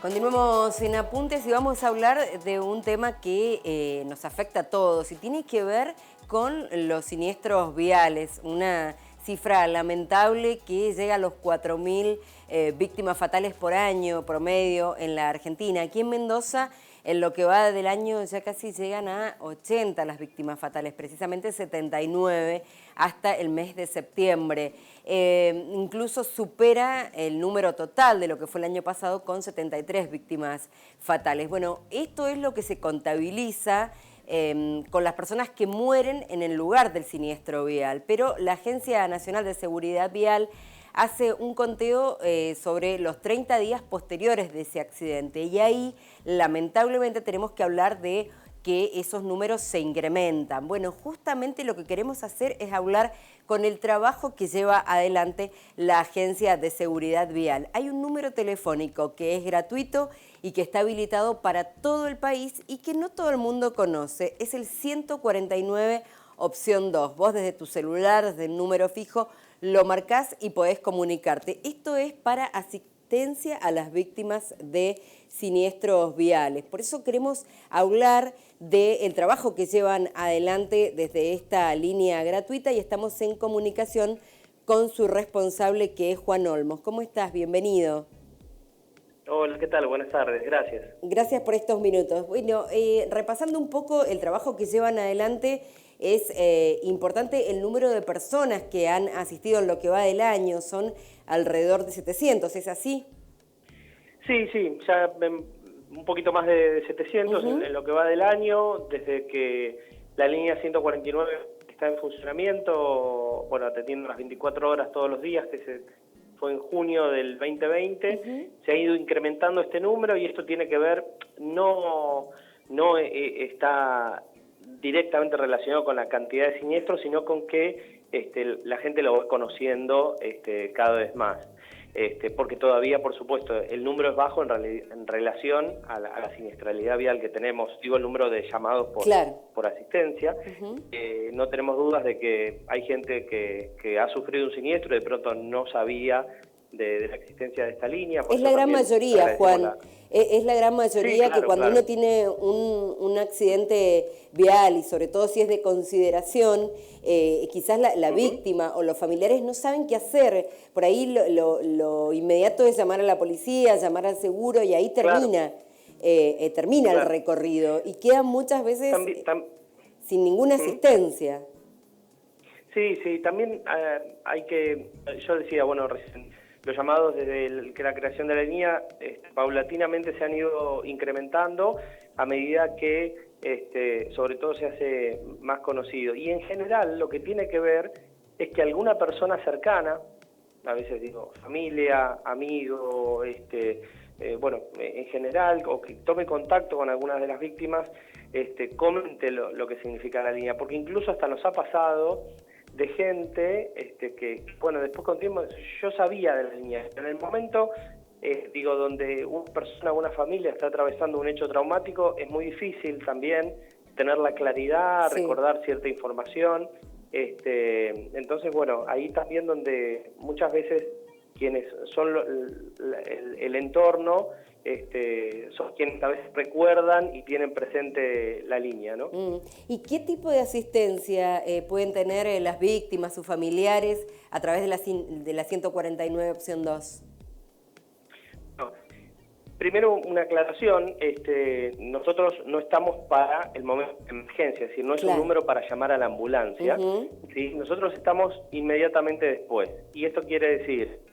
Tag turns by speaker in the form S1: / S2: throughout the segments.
S1: Continuamos en Apuntes y vamos a hablar de un tema que nos afecta a todos y tiene que ver con los siniestros viales, una cifra lamentable que llega a los 4.000 víctimas fatales por año promedio en la Argentina. Aquí en Mendoza, en lo que va del año, ya casi llegan a 80 las víctimas fatales, precisamente 79 hasta el mes de septiembre. Incluso supera el número total de lo que fue el año pasado con 73 víctimas fatales. Bueno, esto es lo que se contabiliza con las personas que mueren en el lugar del siniestro vial, pero la Agencia Nacional de Seguridad Vial hace un conteo sobre los 30 días posteriores de ese accidente y ahí lamentablemente tenemos que hablar de que esos números se incrementan. Bueno, justamente lo que queremos hacer es hablar con el trabajo que lleva adelante la Agencia de Seguridad Vial. Hay un número telefónico que es gratuito y que está habilitado para todo el país y que no todo el mundo conoce. Es el 149 opción 2. Vos desde tu celular, desde el número fijo, lo marcás y podés comunicarte. Esto es para asistencia a las víctimas de siniestros viales. Por eso queremos hablar del trabajo que llevan adelante desde esta línea gratuita y estamos en comunicación con su responsable, que es Juan Olmos. ¿Cómo estás? Bienvenido.
S2: Hola, ¿qué tal? Buenas tardes, gracias.
S1: Gracias por estos minutos. Bueno, repasando un poco el trabajo que llevan adelante, es importante el número de personas que han asistido en lo que va del año, son alrededor de 700, ¿es así?
S2: Sí, ya un poquito más de 700 en lo que va del año, desde que la línea 149 está en funcionamiento, bueno, atendiendo las 24 horas todos los días, que fue en junio del 2020, se ha ido incrementando este número y esto tiene que ver, no está directamente relacionado con la cantidad de siniestros, sino con que la gente lo va conociendo cada vez más. Porque todavía, por supuesto, el número es bajo en relación a la siniestralidad vial que tenemos, digo el número de llamados por asistencia. No tenemos dudas de que hay gente que ha sufrido un siniestro y de pronto no sabía de la existencia de esta línea.
S1: Es la gran mayoría, Juan. Es la gran mayoría, sí, claro, que cuando uno tiene un accidente vial y sobre todo si es de consideración, quizás la víctima o los familiares no saben qué hacer. Por ahí lo inmediato es llamar a la policía, llamar al seguro y ahí termina, termina el recorrido y quedan muchas veces sin ninguna asistencia.
S2: Sí, también hay que, yo decía, bueno, recién, los llamados desde que la creación de la línea paulatinamente se han ido incrementando a medida que sobre todo se hace más conocido. Y en general lo que tiene que ver es que alguna persona cercana, a veces digo familia, amigo, bueno, en general, o que tome contacto con algunas de las víctimas, comente lo que significa la línea, porque incluso hasta nos ha pasado de gente que, bueno, después con tiempo, yo sabía de la línea, en el momento, donde una persona, una familia está atravesando un hecho traumático, es muy difícil también tener la claridad, sí, recordar cierta información, entonces, bueno, ahí también donde muchas veces quienes son el entorno, son quienes a veces recuerdan y tienen presente la línea, ¿no?
S1: ¿Y qué tipo de asistencia pueden tener las víctimas, sus familiares, a través de la 149 opción 2?
S2: No. Primero, una aclaración, nosotros no estamos para el momento de emergencia, es decir, no es un número para llamar a la ambulancia, ¿sí? Nosotros estamos inmediatamente después, y esto quiere decir,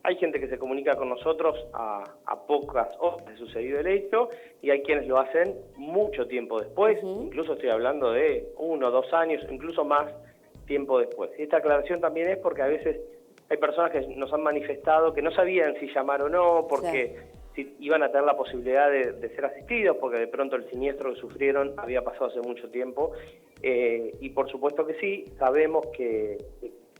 S2: hay gente que se comunica con nosotros a pocas horas de sucedido el hecho y hay quienes lo hacen mucho tiempo después, incluso estoy hablando de 1 o 2 años, incluso más tiempo después. Y esta aclaración también es porque a veces hay personas que nos han manifestado que no sabían si llamar o no, porque si iban a tener la posibilidad de ser asistidos, porque de pronto el siniestro que sufrieron había pasado hace mucho tiempo. Y por supuesto que sí, sabemos que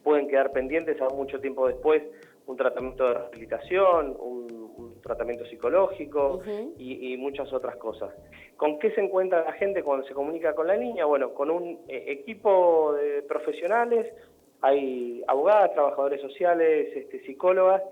S2: pueden quedar pendientes aún mucho tiempo después un tratamiento de rehabilitación, un tratamiento psicológico y muchas otras cosas. ¿Con qué se encuentra la gente cuando se comunica con la línea? Bueno, con un equipo de profesionales, hay abogadas, trabajadores sociales, psicólogas,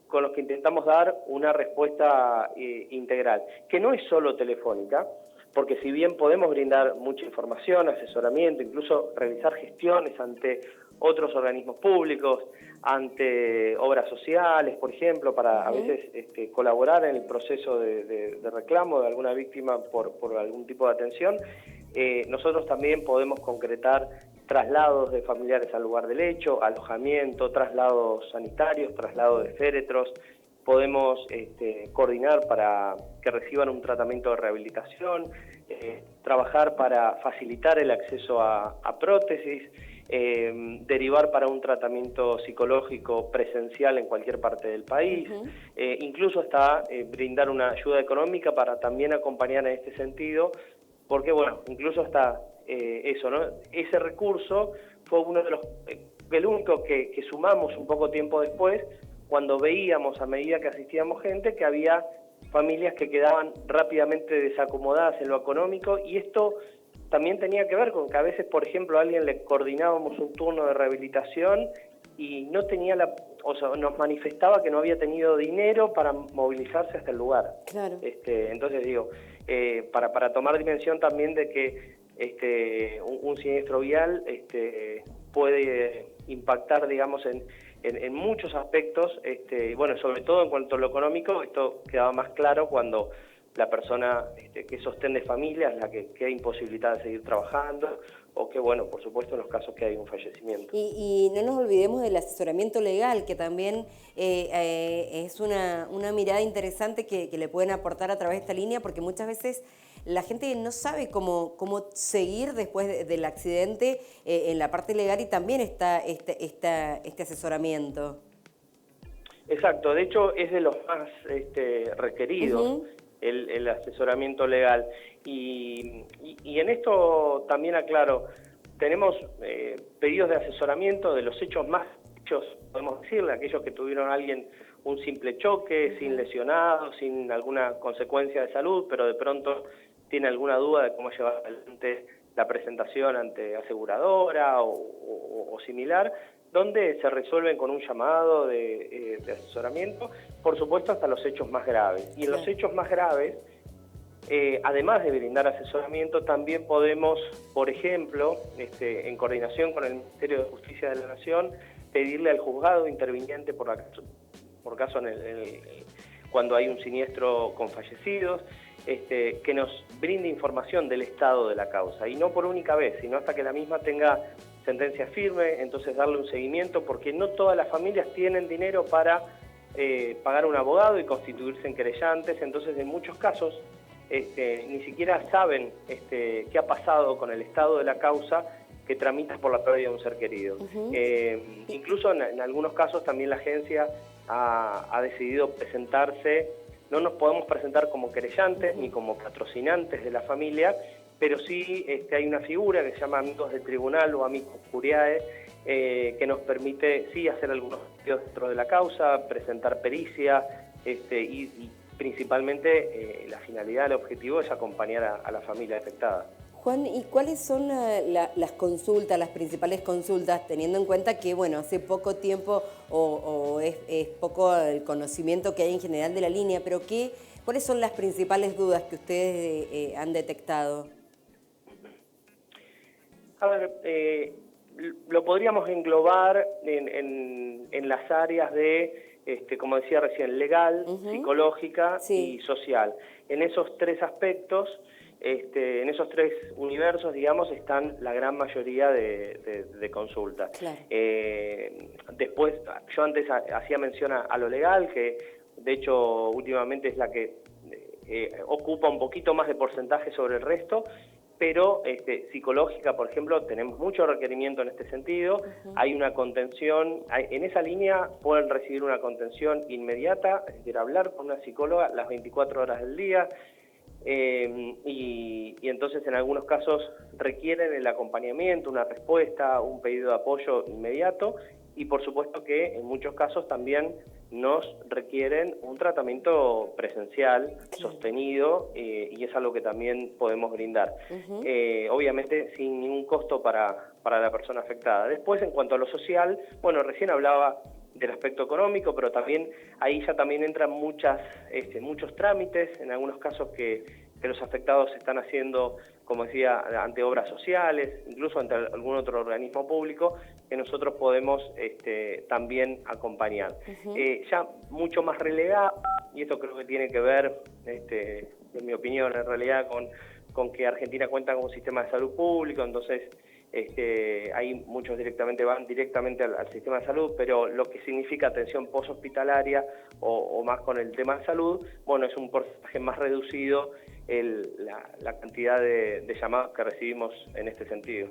S2: con los que intentamos dar una respuesta integral, que no es solo telefónica, porque si bien podemos brindar mucha información, asesoramiento, incluso realizar gestiones ante otros organismos públicos, ante obras sociales, por ejemplo, para a veces colaborar en el proceso de reclamo de alguna víctima por algún tipo de atención, nosotros también podemos concretar traslados de familiares al lugar del hecho, alojamiento, traslados sanitarios, traslado de féretros. Podemos coordinar para que reciban un tratamiento de rehabilitación, trabajar para facilitar el acceso a prótesis, derivar para un tratamiento psicológico presencial en cualquier parte del país, incluso hasta brindar una ayuda económica para también acompañar en este sentido, porque bueno, incluso hasta eso, ¿no? Ese recurso fue uno de los, el único que sumamos un poco tiempo después, cuando veíamos a medida que asistíamos gente que había familias que quedaban rápidamente desacomodadas en lo económico, y esto también tenía que ver con que a veces, por ejemplo, a alguien le coordinábamos un turno de rehabilitación y no tenía nos manifestaba que no había tenido dinero para movilizarse hasta el lugar.
S1: Claro.
S2: Entonces digo, para tomar dimensión también de que un siniestro vial puede impactar, digamos, en muchos aspectos, bueno, sobre todo en cuanto a lo económico, esto quedaba más claro cuando la persona que sostiene familia es la que queda imposibilitada de seguir trabajando, o que, bueno, por supuesto, en los casos que hay un fallecimiento.
S1: Y no nos olvidemos del asesoramiento legal, que también es una mirada interesante que le pueden aportar a través de esta línea, porque muchas veces la gente no sabe cómo seguir después del accidente en la parte legal, y también está este asesoramiento.
S2: Exacto, de hecho es de los más requeridos. El asesoramiento legal. Y en esto también aclaro, tenemos pedidos de asesoramiento de los hechos más hechos, podemos decirle, aquellos que tuvieron a alguien un simple choque, sin lesionados, sin alguna consecuencia de salud, pero de pronto tiene alguna duda de cómo llevar adelante la presentación ante aseguradora o similar, donde se resuelven con un llamado de asesoramiento, por supuesto hasta los hechos más graves. Y en los hechos más graves, además de brindar asesoramiento, también podemos, por ejemplo, en coordinación con el Ministerio de Justicia de la Nación, pedirle al juzgado interviniente por caso cuando hay un siniestro con fallecidos, que nos brinde información del estado de la causa, y no por única vez, sino hasta que la misma tenga sentencia firme, entonces darle un seguimiento, porque no todas las familias tienen dinero para pagar un abogado y constituirse en querellantes, entonces en muchos casos ni siquiera saben qué ha pasado con el estado de la causa que tramita por la pérdida de un ser querido. Incluso en algunos casos también la agencia ha decidido presentarse, no nos podemos presentar como querellantes ni como patrocinantes de la familia, pero sí hay una figura que se llama amigos del tribunal o amicus curiae, que nos permite sí hacer algunos estudios dentro de la causa, presentar pericia, y principalmente la finalidad, el objetivo es acompañar a la familia afectada.
S1: Juan, ¿y cuáles son las consultas, las principales consultas, teniendo en cuenta que, bueno, hace poco tiempo o es poco el conocimiento que hay en general de la línea, pero cuáles son las principales dudas que ustedes han detectado?
S2: A ver, lo podríamos englobar en las áreas de, como decía recién, legal, psicológica y social. En esos tres aspectos, en esos tres universos, digamos, están la gran mayoría de consultas.
S1: Claro.
S2: Después, yo antes hacía mención a lo legal, que de hecho últimamente es la que ocupa un poquito más de porcentaje sobre el resto, pero psicológica, por ejemplo, tenemos mucho requerimiento en este sentido. Hay una contención, en esa línea pueden recibir una contención inmediata, es decir, hablar con una psicóloga las 24 horas del día, y entonces en algunos casos requieren el acompañamiento, una respuesta, un pedido de apoyo inmediato, y por supuesto que en muchos casos también nos requieren un tratamiento presencial, sostenido, y es algo que también podemos brindar. Obviamente sin ningún costo para la persona afectada. Después, en cuanto a lo social, bueno, recién hablaba del aspecto económico, pero también ahí ya también entran muchos trámites, en algunos casos que los afectados están haciendo, como decía, ante obras sociales, incluso ante algún otro organismo público, que nosotros podemos también acompañar. Ya mucho más relegado, y esto creo que tiene que ver, en mi opinión, en realidad, con que Argentina cuenta con un sistema de salud público, entonces ahí muchos van directamente al sistema de salud, pero lo que significa atención poshospitalaria o más con el tema de salud, bueno, es un porcentaje más reducido la cantidad de llamados que recibimos en este sentido.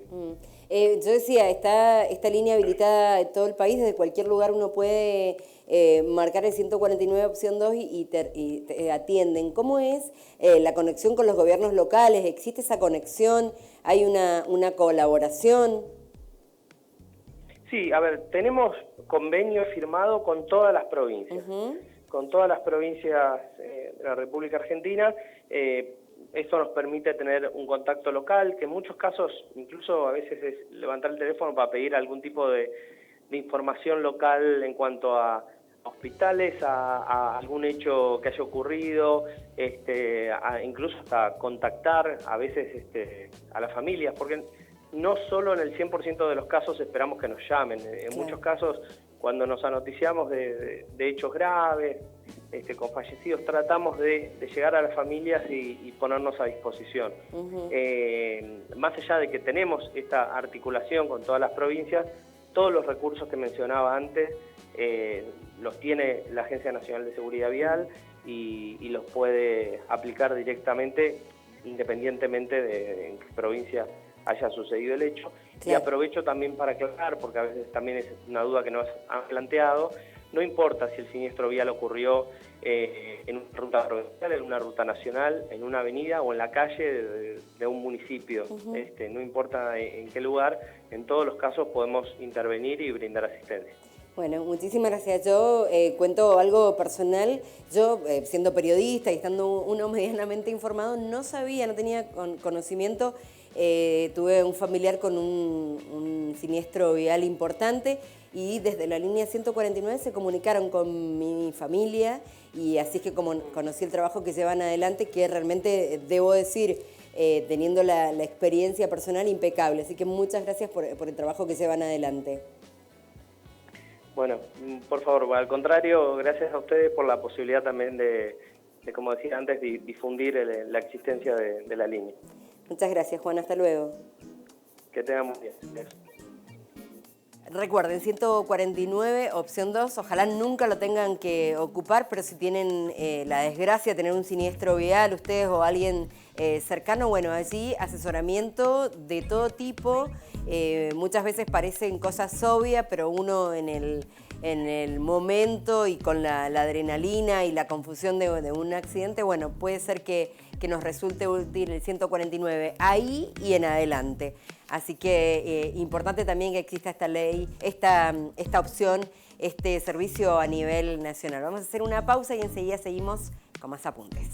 S1: Yo decía, esta línea habilitada en todo el país, desde cualquier lugar uno puede marcar el 149 opción 2 y te atienden. ¿Cómo es la conexión con los gobiernos locales? ¿Existe esa conexión? ¿Hay una colaboración?
S2: Sí, a ver, tenemos convenio firmado con todas las provincias. Con todas las provincias de la República Argentina. Esto nos permite tener un contacto local, que en muchos casos incluso a veces es levantar el teléfono para pedir algún tipo de información local en cuanto a hospitales, a algún hecho que haya ocurrido, incluso hasta contactar a veces a las familias, porque no solo en el 100% de los casos esperamos que nos llamen, en muchos casos cuando nos anoticiamos de hechos graves, con fallecidos, tratamos de llegar a las familias y ponernos a disposición. Más allá de que tenemos esta articulación con todas las provincias, todos los recursos que mencionaba antes los tiene la Agencia Nacional de Seguridad Vial y los puede aplicar directamente, independientemente de en qué provincia haya sucedido el hecho. Claro. Y aprovecho también para aclarar, porque a veces también es una duda que nos han planteado, no importa si el siniestro vial ocurrió en una ruta provincial, en una ruta nacional, en una avenida o en la calle de un municipio, no importa en qué lugar, en todos los casos podemos intervenir y brindar asistencia.
S1: Bueno, muchísimas gracias. Yo cuento algo personal. Yo, siendo periodista y estando uno medianamente informado, no tenía conocimiento. Tuve un familiar con un siniestro vial importante y desde la línea 149 se comunicaron con mi familia y así es que como conocí el trabajo que llevan adelante, que realmente, debo decir, teniendo la experiencia personal, impecable. Así que muchas gracias por el trabajo que llevan adelante.
S2: Bueno, por favor, al contrario, gracias a ustedes por la posibilidad también de como decía antes, difundir la existencia de la línea.
S1: Muchas gracias, Juan. Hasta luego.
S2: Que tengamos bien.
S1: Recuerden, 149, opción 2, ojalá nunca lo tengan que ocupar, pero si tienen la desgracia de tener un siniestro vial, ustedes o alguien cercano, bueno, allí asesoramiento de todo tipo, muchas veces parecen cosas obvias, pero uno en el momento y con la adrenalina y la confusión de un accidente, bueno, puede ser que nos resulte útil el 149 ahí y en adelante. Así que importante también que exista esta ley, esta opción, este servicio a nivel nacional. Vamos a hacer una pausa y enseguida seguimos con más apuntes.